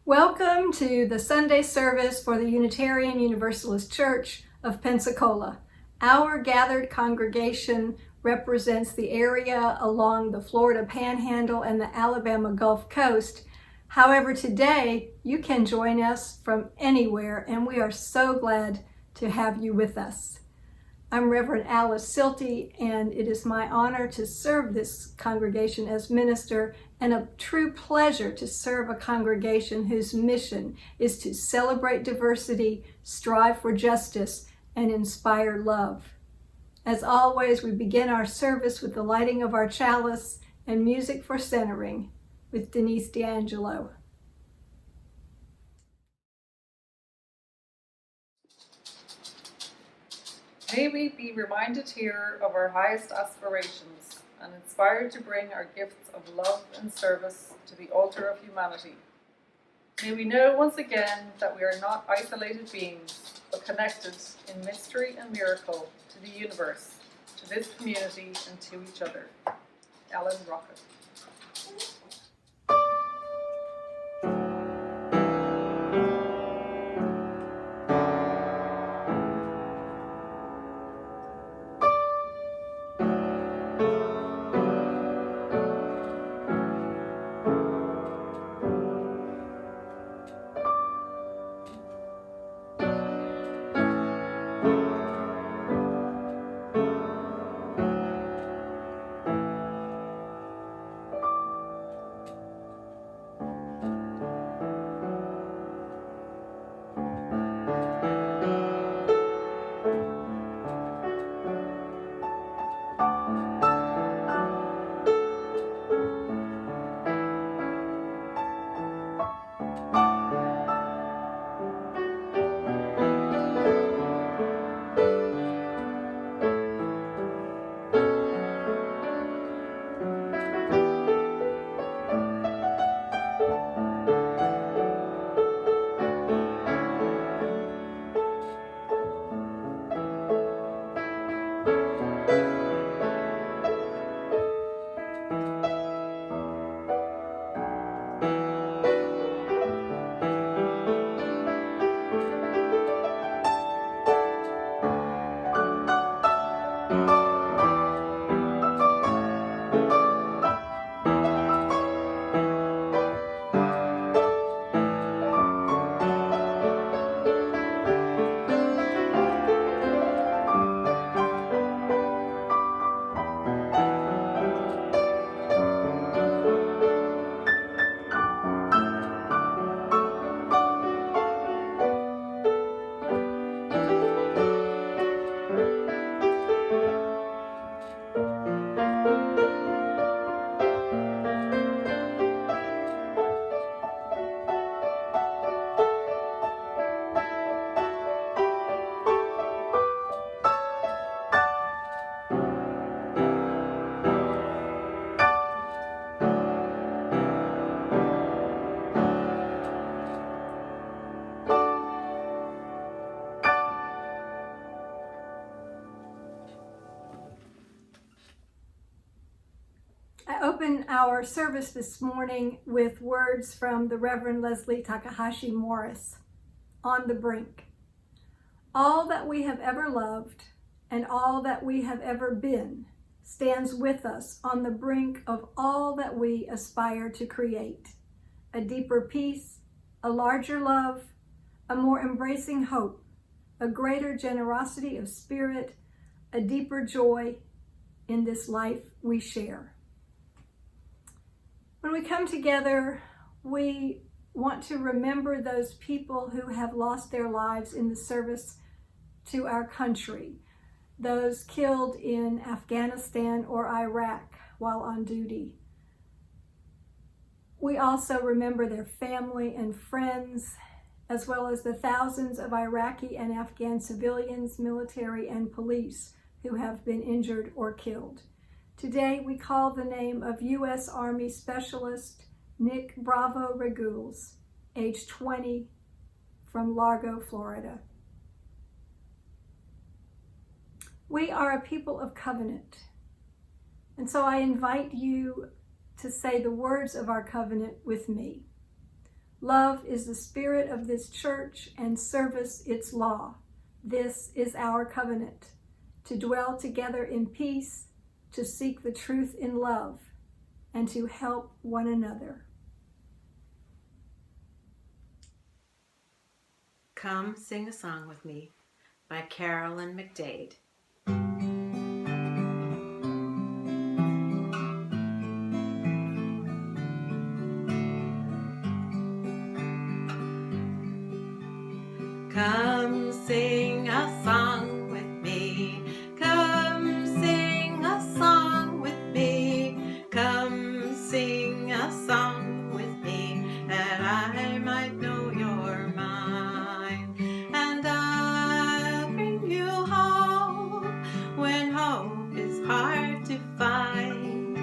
Welcome to the Sunday service for the Unitarian Universalist Church of Pensacola. Our gathered congregation represents the area along the Florida Panhandle and the Alabama Gulf Coast. However, today you can join us from anywhere, and we are so glad to have you with us. I'm Reverend Alice Silty, and it is my honor to serve this congregation as minister, and a true pleasure to serve a congregation whose mission is to celebrate diversity, strive for justice, and inspire love. As always, we begin our service with the lighting of our chalice and music for centering with Denise D'Angelo. May we be reminded here of our highest aspirations and inspired to bring our gifts of love and service to the altar of humanity. May we know once again that we are not isolated beings, but connected in mystery and miracle to the universe, to this community, and to each other. Ellen Rocket. I open our service this morning with words from the Reverend Leslie Takahashi Morris, On the Brink. All that we have ever loved and all that we have ever been stands with us on the brink of all that we aspire to create. A deeper peace, a larger love, a more embracing hope, a greater generosity of spirit, a deeper joy in this life we share. When we come together, we want to remember those people who have lost their lives in the service to our country, those killed in Afghanistan or Iraq while on duty. We also remember their family and friends, as well as the thousands of Iraqi and Afghan civilians, military, and police who have been injured or killed. Today, we call the name of U.S. Army Specialist Nick Bravo Regules, age 20, from Largo, Florida. We are a people of covenant, and so I invite you to say the words of our covenant with me. Love is the spirit of this church, and service its law. This is our covenant, to dwell together in peace, to seek the truth in love, and to help one another. Come Sing a Song with Me by Carolyn McDade. Come sing a song with me. Come sing a song with me. Come sing a song with me, that I might know you're mine. And I'll bring you home when hope is hard to find.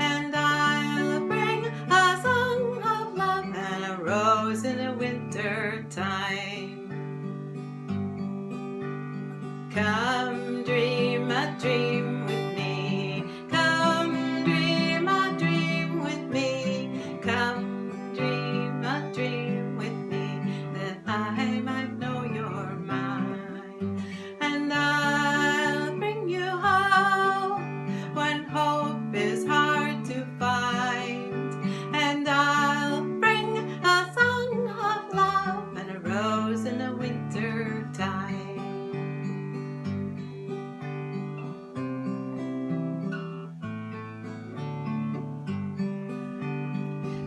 And I'll bring a song of love and a rose in the winter time. Come dream a dream with me. Come dream a dream with me. Come dream a dream with me, that I might know you're mine. And I'll bring you home when hope is hard to find. And I'll bring a song of love and a rose in the winter time.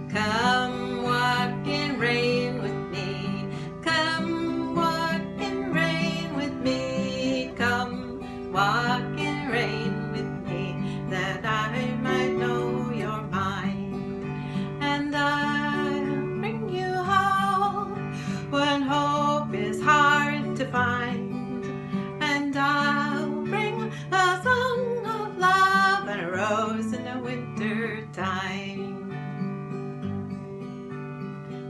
Come walk in rain with me. Come walk in rain with me. Come walk in rain with me, that I might know you're mine. And I'll bring you home when hope is hard to find. And I'll bring a song of love and a rose in the winter time.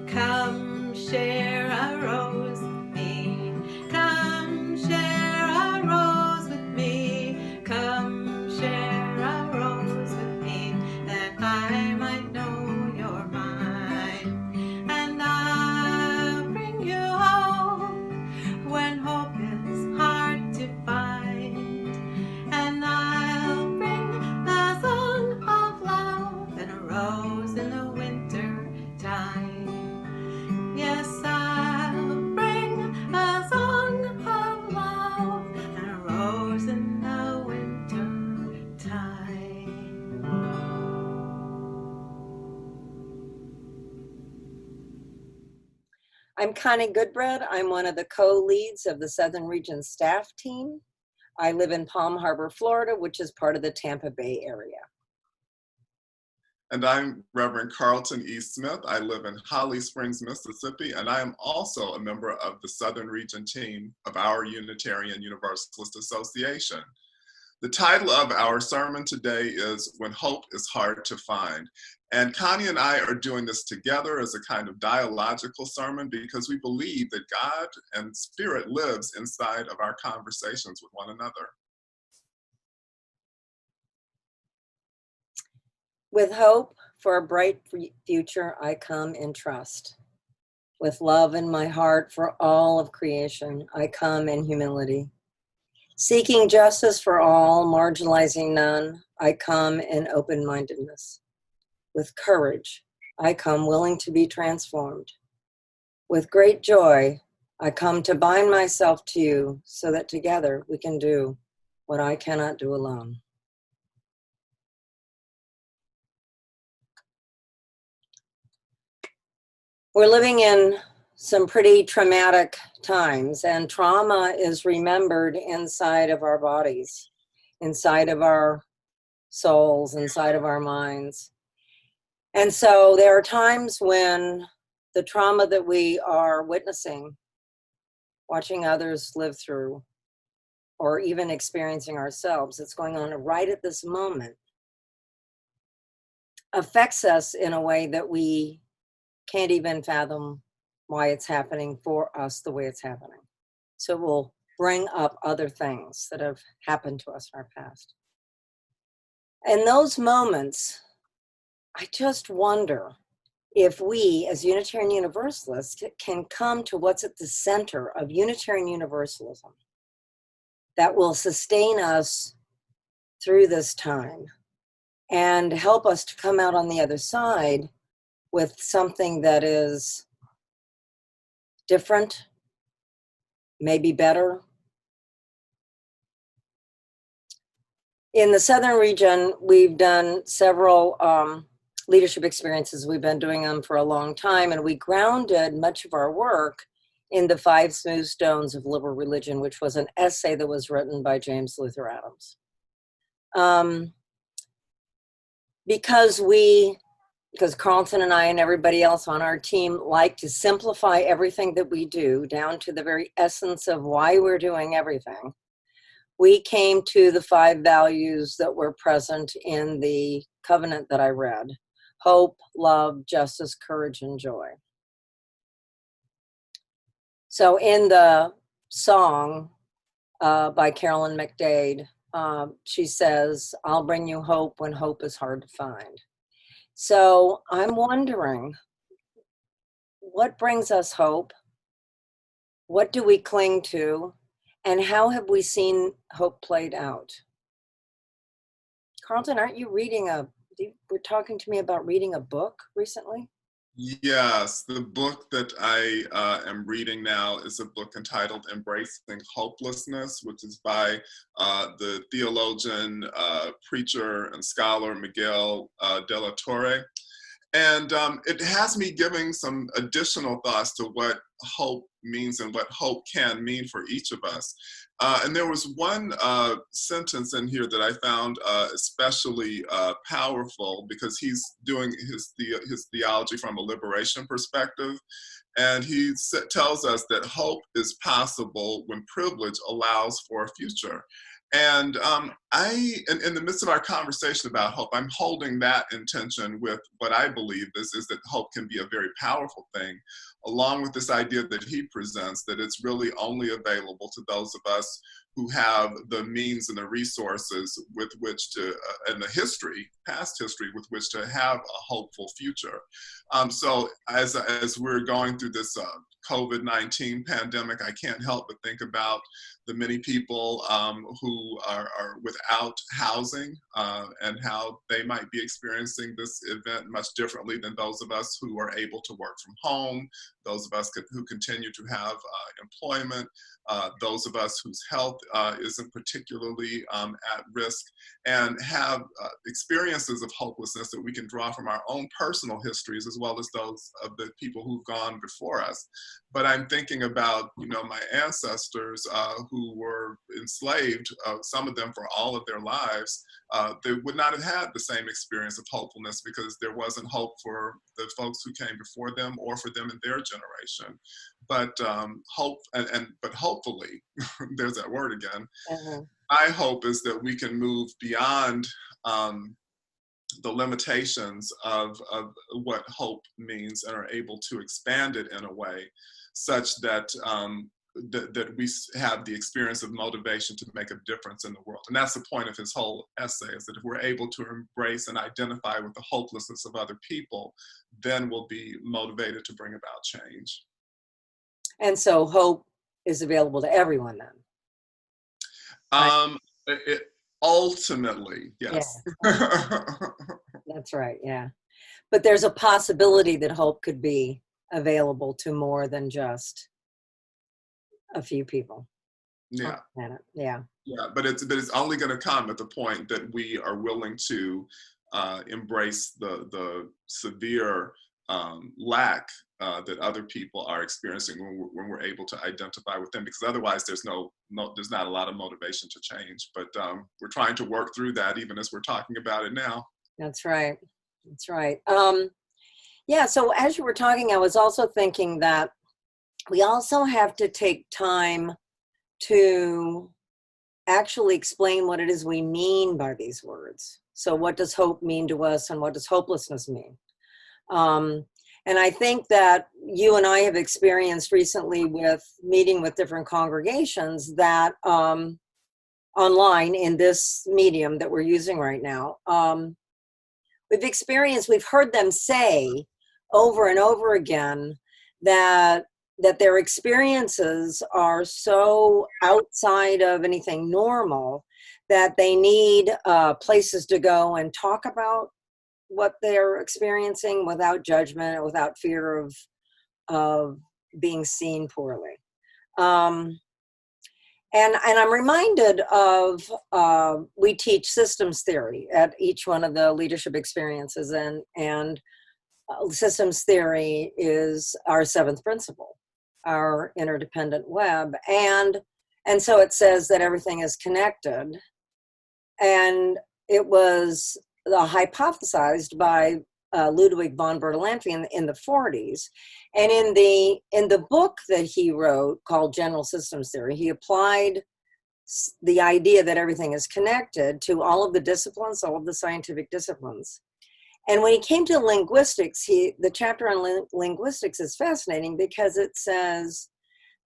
Come share a rose with me. Come share a rose with me. Come share a rose with me, that I might know you're mine. And I'll bring you home when hope is hard to find. And I'll bring a song of love and a rose in the winter time. Yes, I'll bring a song of love and a rose in the winter time. I'm Connie Goodbread. I'm one of the co-leads of the Southern Region staff team. I live in Palm Harbor, Florida, which is part of the Tampa Bay area. And I'm Reverend Carlton E. Smith. I live in Holly Springs, Mississippi, and I am also a member of the Southern Region team of our Unitarian Universalist Association. The title of our sermon today is When Hope is Hard to Find. And Connie and I are doing this together as a kind of dialogical sermon because we believe that God and Spirit lives inside of our conversations with one another. With hope for a bright future, I come in trust. With love in my heart for all of creation, I come in humility. Seeking justice for all, marginalizing none, I come in open-mindedness. With courage, I come willing to be transformed. With great joy, I come to bind myself to you so that together we can do what I cannot do alone. We're living in some pretty traumatic times, and trauma is remembered inside of our bodies, inside of our souls, inside of our minds. And so there are times when the trauma that we are witnessing, watching others live through, or even experiencing ourselves, it's going on right at this moment, affects us in a way that we can't even fathom why it's happening for us the way it's happening. So it will bring up other things that have happened to us in our past. In those moments, I just wonder if we, as Unitarian Universalists, can come to what's at the center of Unitarian Universalism that will sustain us through this time and help us to come out on the other side with something that is different, maybe better. In the Southern region, we've done several leadership experiences. We've been doing them for a long time, and we grounded much of our work in the 5 Smooth Stones of Liberal Religion, which was an essay that was written by James Luther Adams. Because Carlton and I and everybody else on our team like to simplify everything that we do down to the very essence of why we're doing everything, we came to the 5 values that were present in the covenant that I read: hope, love, justice, courage, and joy. So in the song by Carolyn McDade, she says, "I'll bring you hope when hope is hard to find." So I'm wondering, what brings us hope? What do we cling to? And how have we seen hope played out? Carlton, aren't you reading you were talking to me about reading a book recently? Yes, the book that I am reading now is a book entitled Embracing Hopelessness, which is by the theologian, preacher, and scholar Miguel de la Torre. And it has me giving some additional thoughts to what hope means and what hope can mean for each of us. And there was one sentence in here that I found especially powerful, because he's doing his theology from a liberation perspective. And he tells us that hope is possible when privilege allows for a future. And in the midst of our conversation about hope, I'm holding that intention with what I believe is that hope can be a very powerful thing, along with this idea that he presents, that it's really only available to those of us who have the means and the resources with which to, and the history, past history, with which to have a hopeful future. So as we're going through this COVID-19 pandemic, I can't help but think about the many people who are without housing and how they might be experiencing this event much differently than those of us who are able to work from home, those of us who continue to have employment, those of us whose health isn't particularly at risk, and have experiences of hopelessness that we can draw from our own personal histories as well as those of the people who've gone before us. But I'm thinking about, my ancestors who were enslaved, some of them for all of their lives. They would not have had the same experience of hopefulness because there wasn't hope for the folks who came before them or for them in their generation. But but hopefully, there's that word again. My hope is that we can move beyond the limitations of what hope means and are able to expand it in a way such that that we have the experience of motivation to make a difference in the world. And that's the point of his whole essay, is that if we're able to embrace and identify with the hopelessness of other people, then we'll be motivated to bring about change. And so hope is available to everyone then? Ultimately, yes. Yeah. That's right, yeah. But there's a possibility that hope could be available to more than just a few people. Yeah. Yeah. Yeah, but it's only going to come at the point that we are willing to embrace the severe lack that other people are experiencing when we're able to identify with them, because otherwise there's not a lot of motivation to change. But we're trying to work through that even as we're talking about it now. That's right. That's right. Yeah, so as you were talking, I was also thinking that we also have to take time to actually explain what it is we mean by these words. So what does hope mean to us, and what does hopelessness mean? And I think that you and I have experienced recently with meeting with different congregations that online in this medium that we're using right now, we've heard them say, over and over again that their experiences are so outside of anything normal that they need places to go and talk about what they're experiencing without judgment, without fear of being seen poorly. And I'm reminded of, we teach systems theory at each one of the leadership experiences, and systems theory is our seventh principle, our interdependent web. And so it says that everything is connected. And it was hypothesized by Ludwig von Bertalanffy in the 40s. And in the book that he wrote called General Systems Theory, he applied the idea that everything is connected to all of the disciplines, all of the scientific disciplines. And when he came to linguistics, the chapter on linguistics is fascinating because it says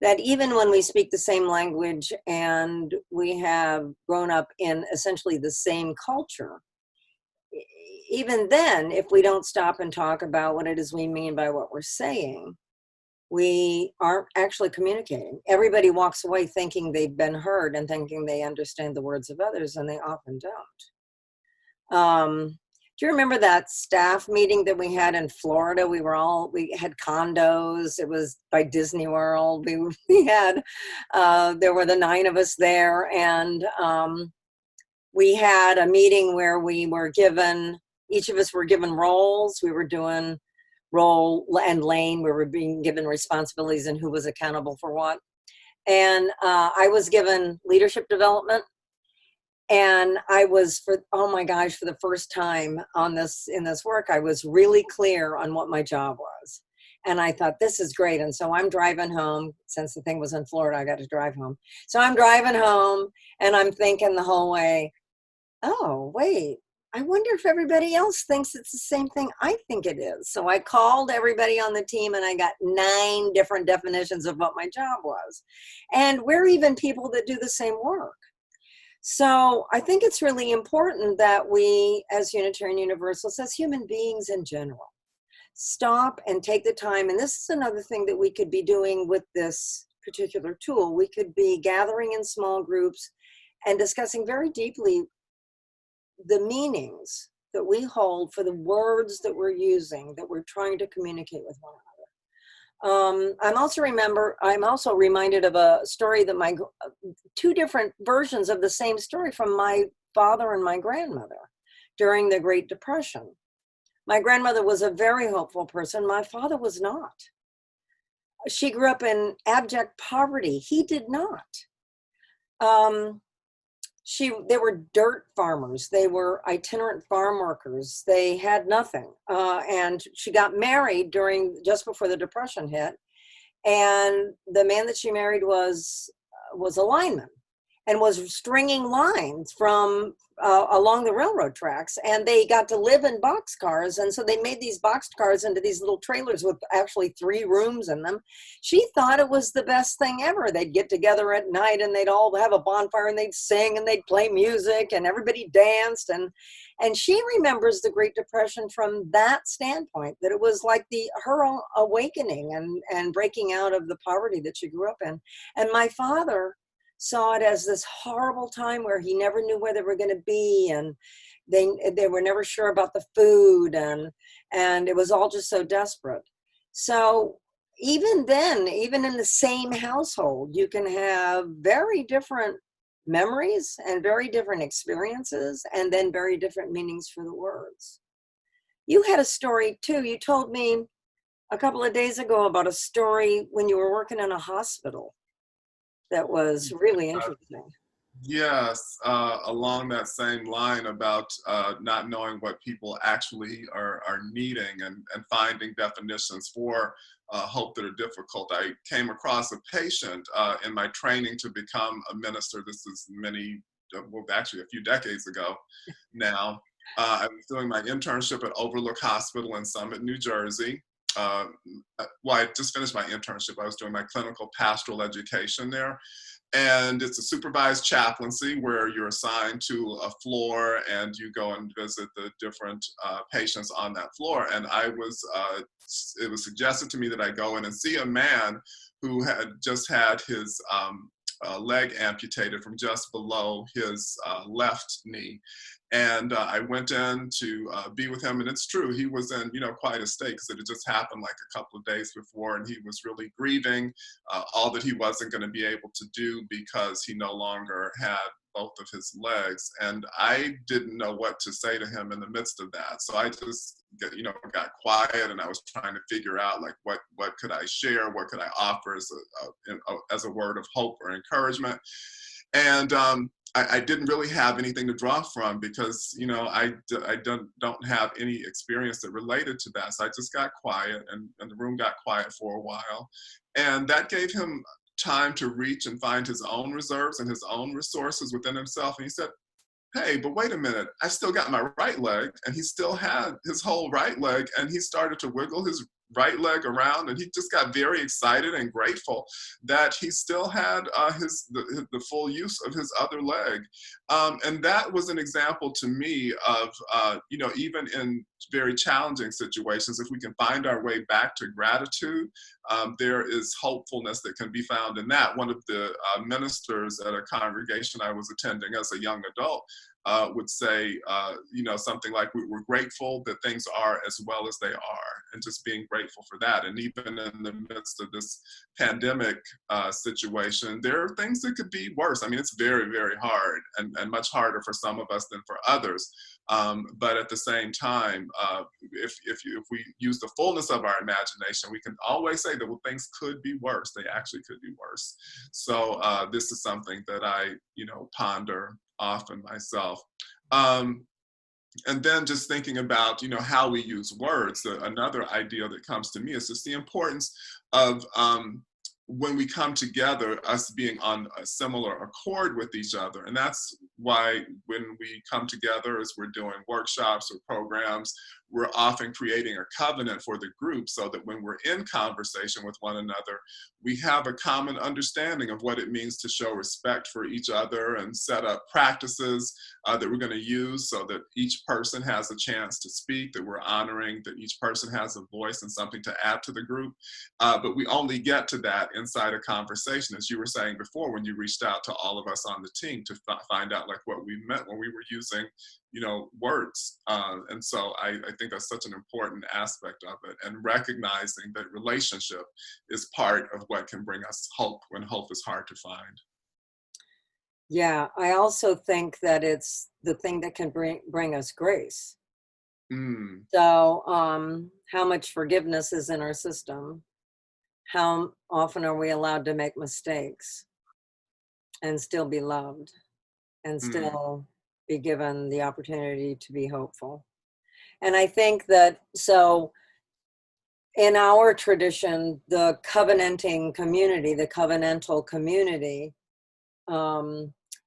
that even when we speak the same language and we have grown up in essentially the same culture, even then, if we don't stop and talk about what it is we mean by what we're saying, we aren't actually communicating. Everybody walks away thinking they've been heard and thinking they understand the words of others, and they often don't. Do you remember that staff meeting that we had in Florida? We had condos. It was by Disney World. We had, there were the 9 of us there, and we had a meeting where we were given, each of us were given roles. We were doing role and lane. We were being given responsibilities and who was accountable for what. And I was given leadership development. And I was, oh my gosh, for the first time in this work, I was really clear on what my job was. And I thought, this is great. And so I'm driving home. Since the thing was in Florida, I got to drive home. So I'm driving home and I'm thinking the whole way, oh, wait, I wonder if everybody else thinks it's the same thing I think it is. So I called everybody on the team and I got 9 different definitions of what my job was. And we're even people that do the same work. So I think it's really important that we, as Unitarian Universalists, as human beings in general, stop and take the time. And this is another thing that we could be doing with this particular tool. We could be gathering in small groups and discussing very deeply the meanings that we hold for the words that we're using, that we're trying to communicate with one another. I'm also reminded of a story that 2 different versions of the same story from my father and my grandmother during the Great Depression. My grandmother was a very hopeful person. My father was not. She grew up in abject poverty. He did not. They were dirt farmers. They were itinerant farm workers. They had nothing. And she got married just before the Depression hit. And the man that she married was a lineman and was stringing lines from along the railroad tracks. And they got to live in boxcars. And so they made these boxcars into these little trailers with actually 3 rooms in them. She thought it was the best thing ever. They'd get together at night and they'd all have a bonfire and they'd sing and they'd play music and everybody danced. And she remembers the Great Depression from that standpoint, that it was like her own awakening and breaking out of the poverty that she grew up in. And my father saw it as this horrible time where he never knew where they were going to be, and they were never sure about the food, and it was all just so desperate. So even then, even in the same household, you can have very different memories and very different experiences, and then very different meanings for the words. You had a story too. You told me a couple of days ago about a story when you were working in a hospital that was really interesting. Yes, along that same line about not knowing what people actually are needing and finding definitions for hope that are difficult. I came across a patient in my training to become a minister. This is actually a few decades ago now. I was doing my internship at Overlook Hospital in Summit, New Jersey. I just finished my internship. I was doing my clinical pastoral education there. And it's a supervised chaplaincy where you're assigned to a floor and you go and visit the different patients on that floor. And it was suggested to me that I go in and see a man who had just had his leg amputated from just below his left knee. And I went in to be with him, and it's true, he was in, quite a state because it had just happened like a couple of days before, and he was really grieving all that he wasn't going to be able to do because he no longer had both of his legs. And I didn't know what to say to him in the midst of that. So I just, got quiet, and I was trying to figure out like what could I share, what could I offer as a word of hope or encouragement. And I didn't really have anything to draw from because, I don't have any experience that related to that. So I just got quiet, and the room got quiet for a while. And that gave him time to reach and find his own reserves and his own resources within himself. And he said, hey, but wait a minute, I still got my right leg. And he still had his whole right leg. And he started to wiggle his right leg around, and he just got very excited and grateful that he still had the full use of his other leg. And that was an example to me of, even in very challenging situations, if we can find our way back to gratitude, there is hopefulness that can be found in that. One of the ministers at a congregation I was attending as a young adult would say, something like, we're grateful that things are as well as they are, and just being grateful for that. And even in the midst of this pandemic situation, there are things that could be worse. I mean, it's very, very hard, and much harder for some of us than for others. But at the same time, if we use the fullness of our imagination, we can always say that, well, things could be worse. They actually could be worse. So this is something that I, ponder often myself. And then just thinking about, how we use words, another idea that comes to me is just the importance of when we come together, us being on a similar accord with each other. And that's why when we come together, as we're doing workshops or programs, we're often creating a covenant for the group so that when we're in conversation with one another, we have a common understanding of what it means to show respect for each other and set up practices that we're going to use so that each person has a chance to speak, that we're honoring that each person has a voice and something to add to the group. But we only get to that inside a conversation, as you were saying before, when you reached out to all of us on the team to find out like what we meant when we were using words. And so I think that's such an important aspect of it, and recognizing that relationship is part of what can bring us hope when hope is hard to find. Yeah, I also think that it's the thing that can bring us grace. So how much forgiveness is in our system? How often are we allowed to make mistakes and still be loved and still be given the opportunity to be hopeful? And I think that, so in our tradition, the covenantal community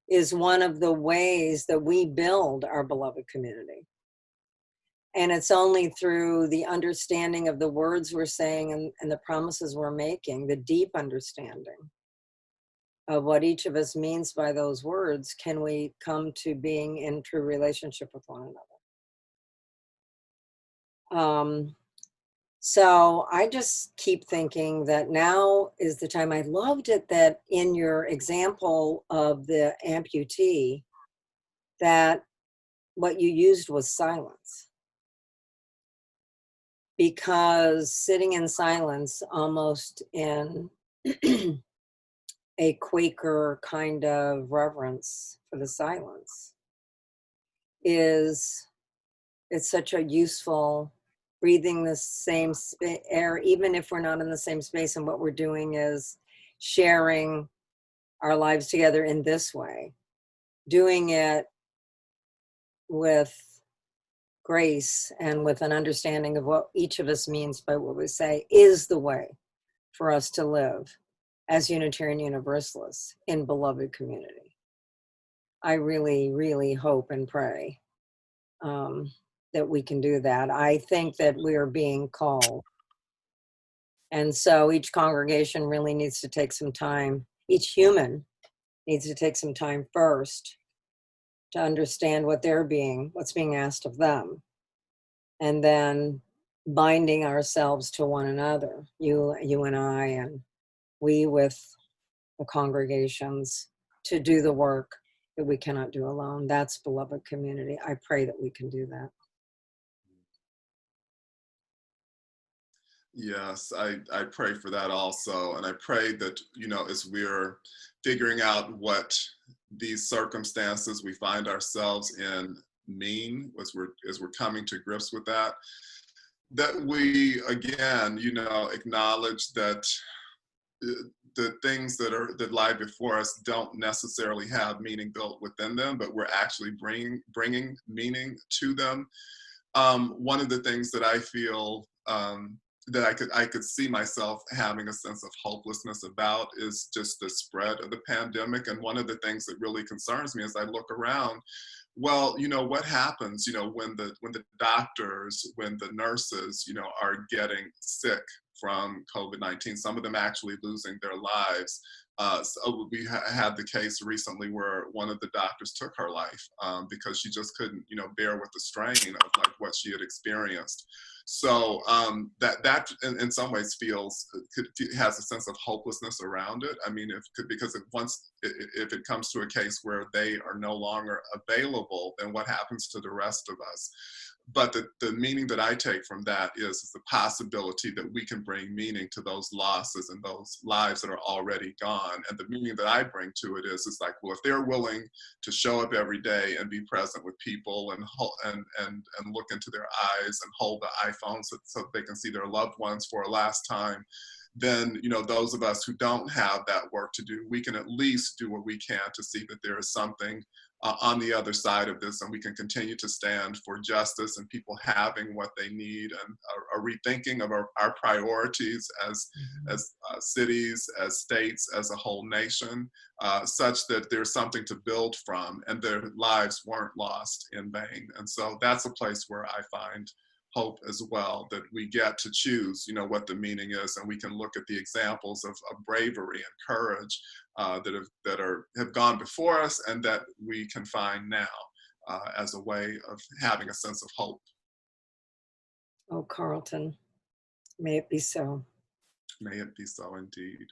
is one of the ways that we build our beloved community. And it's only through the understanding of the words we're saying and the promises we're making, the deep understanding of what each of us means by those words, can we come to being in true relationship with one another. So I just keep thinking that now is the time. I loved it that in your example of the amputee, that what you used was silence. Because sitting in silence, almost in a Quaker kind of reverence for the silence, it's such a useful, breathing the same air, even if we're not in the same space, and what we're doing is sharing our lives together in this way, doing it with grace and with an understanding of what each of us means by what we say is the way for us to live as Unitarian Universalists in beloved community. I really, really hope and pray that we can do that. I think that we are being called. And so each congregation really needs to take some time, each human needs to take some time first to understand what's being asked of them. And then binding ourselves to one another, you and I, and we with the congregations, to do the work that we cannot do alone. That's beloved community. I pray that we can do that. Yes, I pray for that also. And I pray that, as we're figuring out what these circumstances we find ourselves in mean, as we're coming to grips with that we, again, acknowledge that the things that lie before us don't necessarily have meaning built within them, but we're actually bringing meaning to them. One of the things that I feel that I could see myself having a sense of hopelessness about is just the spread of the pandemic. And one of the things that really concerns me as I look around, well, what happens, when the doctors, when the nurses, are getting sick from COVID-19, some of them actually losing their lives. So we had the case recently where one of the doctors took her life because she just couldn't, bear with the strain of like what she had experienced. So that in some ways has a sense of hopelessness around it. I mean, because if it comes to a case where they are no longer available, then what happens to the rest of us? But the meaning that I take from that is the possibility that we can bring meaning to those losses and those lives that are already gone. And the meaning that I bring to it is like, well, if they're willing to show up every day and be present with people and look into their eyes and hold the iPhone so they can see their loved ones for a last time, then those of us who don't have that work to do, we can at least do what we can to see that there is something on the other side of this, and we can continue to stand for justice and people having what they need, and a rethinking of our priorities as cities, as states, as a whole nation, such that there's something to build from and their lives weren't lost in vain. And so that's a place where I find hope as well, that we get to choose, what the meaning is, and we can look at the examples of bravery and courage that have gone before us, and that we can find now as a way of having a sense of hope. Oh, Carlton, may it be so. May it be so indeed.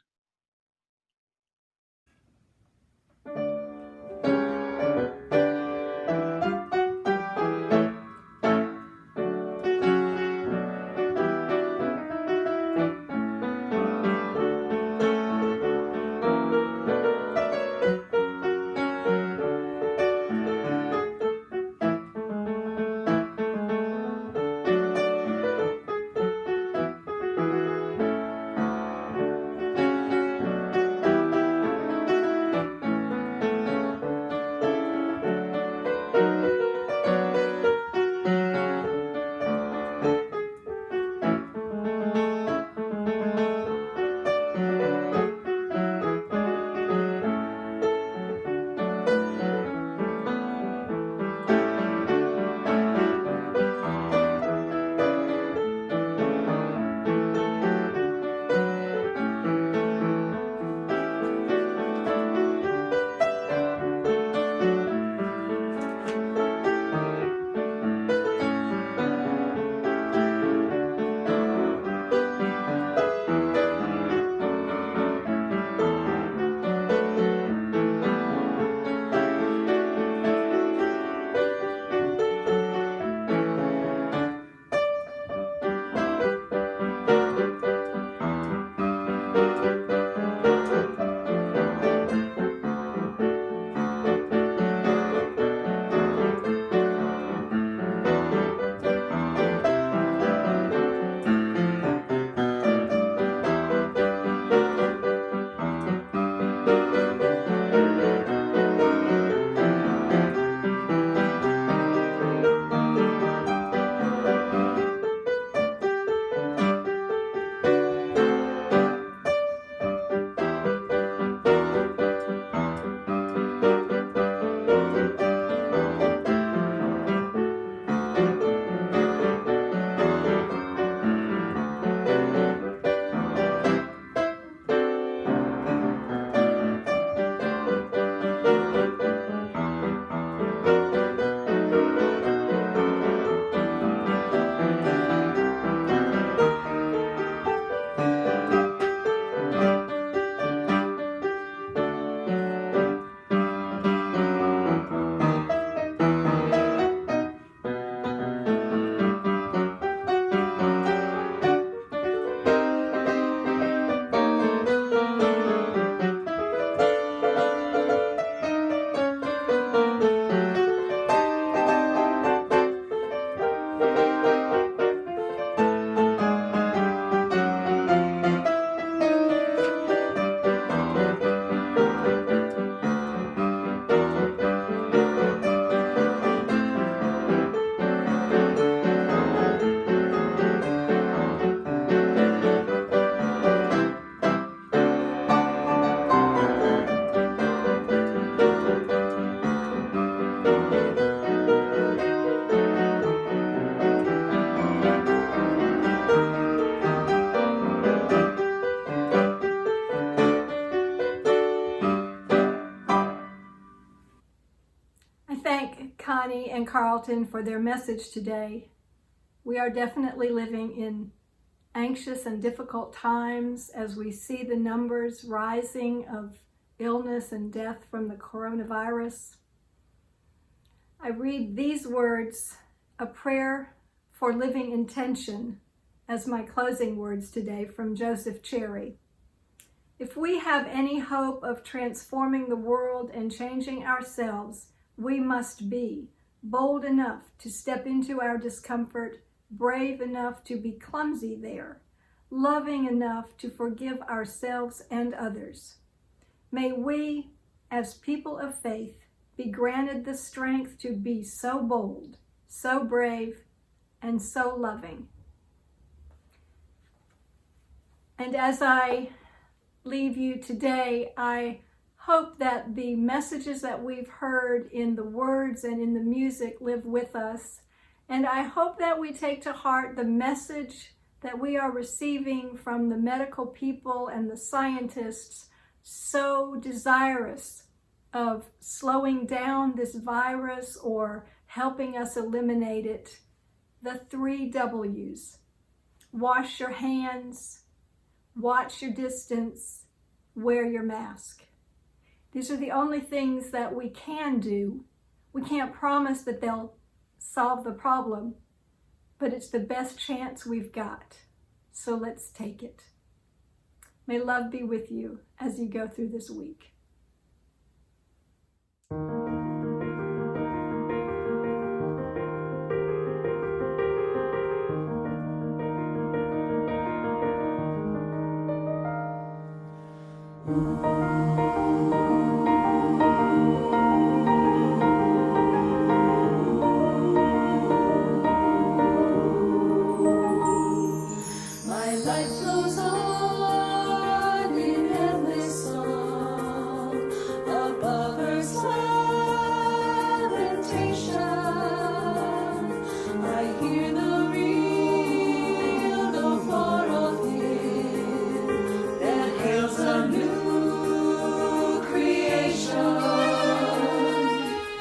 Connie and Carlton for their message today. We are definitely living in anxious and difficult times as we see the numbers rising of illness and death from the coronavirus. I read these words, a prayer for living intention, as my closing words today from Joseph Cherry. If we have any hope of transforming the world and changing ourselves, we must be bold enough to step into our discomfort, brave enough to be clumsy there, loving enough to forgive ourselves and others. May we, as people of faith, be granted the strength to be so bold, so brave, and so loving. And as I leave you today, I hope that the messages that we've heard in the words and in the music live with us. And I hope that we take to heart the message that we are receiving from the medical people and the scientists so desirous of slowing down this virus or helping us eliminate it. The 3 W's. Wash your hands, watch your distance, wear your mask. These are the only things that we can do. We can't promise that they'll solve the problem, but it's the best chance we've got. So let's take it. May love be with you as you go through this week. My life goes on in endless song above earth's lamentation. I hear the real, the far off hymn that hails a new creation.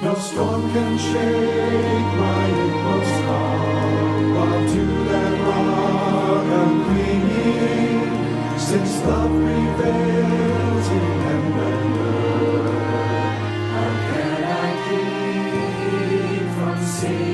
No storm can shake my inmost heart, while to that rock I'm clinging, since love prevails in heaven and earth. How can I keep from singing?